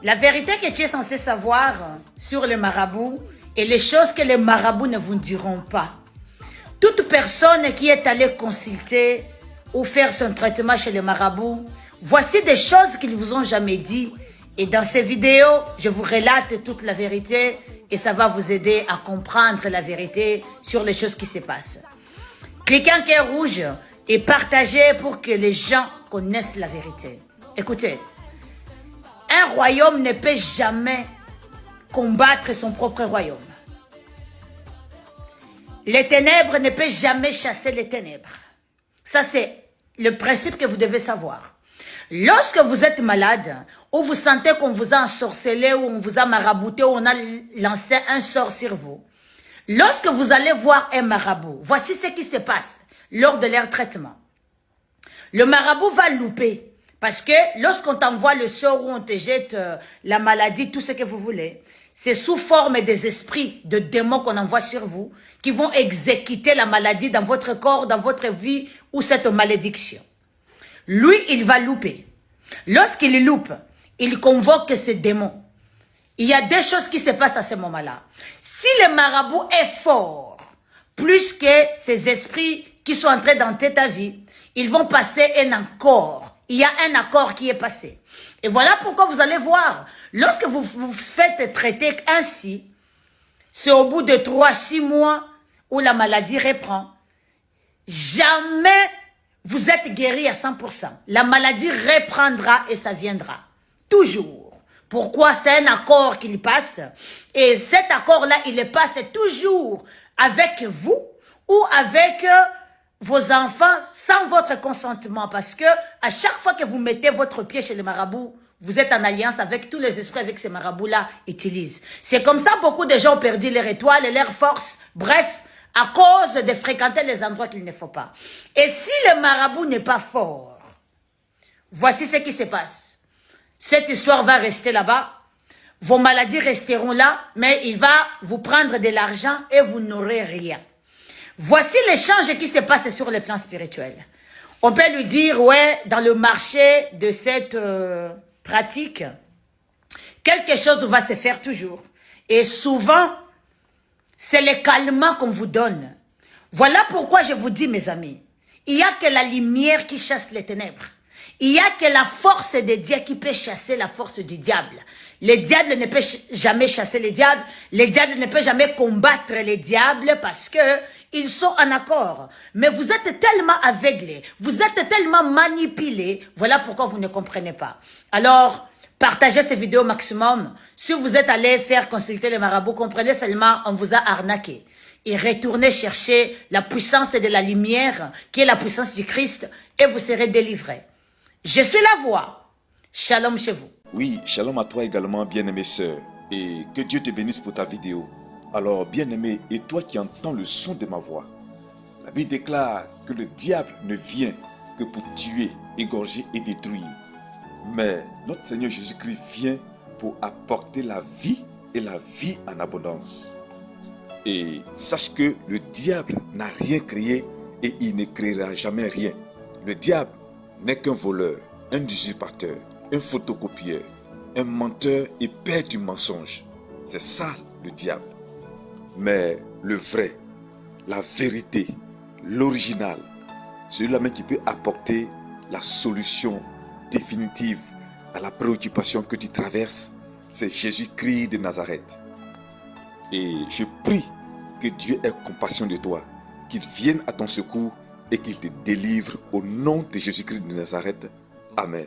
La vérité que tu es censé savoir sur les marabouts et les choses que les marabouts ne vous diront pas. Toute personne qui est allée consulter ou faire son traitement chez les marabouts, voici des choses qu'ils ne vous ont jamais dit. Et dans ces vidéos, je vous relate toute la vérité et ça va vous aider à comprendre la vérité sur les choses qui se passent. Cliquez en cœur rouge et partagez pour que les gens connaissent la vérité. Écoutez, un royaume ne peut jamais combattre son propre royaume. Les ténèbres ne peuvent jamais chasser les ténèbres. Ça, c'est le principe que vous devez savoir. Lorsque vous êtes malade, ou vous sentez qu'on vous a ensorcelé, ou on vous a marabouté, ou on a lancé un sort sur vous, lorsque vous allez voir un marabout, voici ce qui se passe lors de leur traitement. Le marabout va louper. Parce que lorsqu'on t'envoie le sort ou on te jette la maladie, tout ce que vous voulez, c'est sous forme des esprits, de démons qu'on envoie sur vous, qui vont exécuter la maladie dans votre corps, dans votre vie, ou cette malédiction. Lui, il va louper. Lorsqu'il loupe, il convoque ces démons. Il y a des choses qui se passent à ce moment-là. Si le marabout est fort, plus que ces esprits qui sont entrés dans ta vie, ils vont passer un accord. Il y a un accord qui est passé. Et voilà pourquoi vous allez voir, lorsque vous vous faites traiter ainsi, c'est au bout de 3-6 mois où la maladie reprend. Jamais vous êtes guéri à 100%. La maladie reprendra et ça viendra. Toujours. Pourquoi? C'est un accord qu'il passe. Et cet accord-là, il passe toujours avec vous ou avec vos enfants sans votre consentement, parce que à chaque fois que vous mettez votre pied chez le marabout, vous êtes en alliance avec tous les esprits avec ces marabouts-là utilisent. C'est comme ça beaucoup de gens ont perdu leur étoile et leur force, bref, à cause de fréquenter les endroits qu'il ne faut pas. Et si le marabout n'est pas fort, voici ce qui se passe. Cette histoire va rester là-bas, vos maladies resteront là, mais il va vous prendre de l'argent et vous n'aurez rien. Voici l'échange qui se passe sur le plan spirituel. On peut lui dire, ouais, dans le marché de cette pratique, quelque chose va se faire toujours. Et souvent, c'est le calmant qu'on vous donne. Voilà pourquoi je vous dis, mes amis, il n'y a que la lumière qui chasse les ténèbres. Il n'y a que la force de Dieu qui peut chasser la force du diable. Le diable ne peut jamais chasser les diables. Le diable ne peut jamais combattre les diables parce que ils sont en accord. Mais vous êtes tellement aveuglés, vous êtes tellement manipulés. Voilà pourquoi vous ne comprenez pas. Alors, partagez ces vidéos au maximum. Si vous êtes allé faire consulter les marabouts, comprenez seulement, on vous a arnaqué. Et retournez chercher la puissance de la lumière, qui est la puissance du Christ, et vous serez délivrés. Je suis la voix. Shalom chez vous. Oui, shalom à toi également, bien-aimée sœur. Et que Dieu te bénisse pour ta vidéo. Alors, bien-aimé, et toi qui entends le son de ma voix, la Bible déclare que le diable ne vient que pour tuer, égorger et détruire. Mais notre Seigneur Jésus-Christ vient pour apporter la vie et la vie en abondance. Et sache que le diable n'a rien créé et il ne créera jamais rien. Le diable n'est qu'un voleur, un usurpateur, un photocopieur, un menteur et père du mensonge. C'est ça le diable. Mais le vrai, la vérité, l'original, celui-là même qui peut apporter la solution définitive à la préoccupation que tu traverses, c'est Jésus-Christ de Nazareth. Et je prie que Dieu ait compassion de toi, qu'il vienne à ton secours et qu'il te délivre au nom de Jésus-Christ de Nazareth. Amen.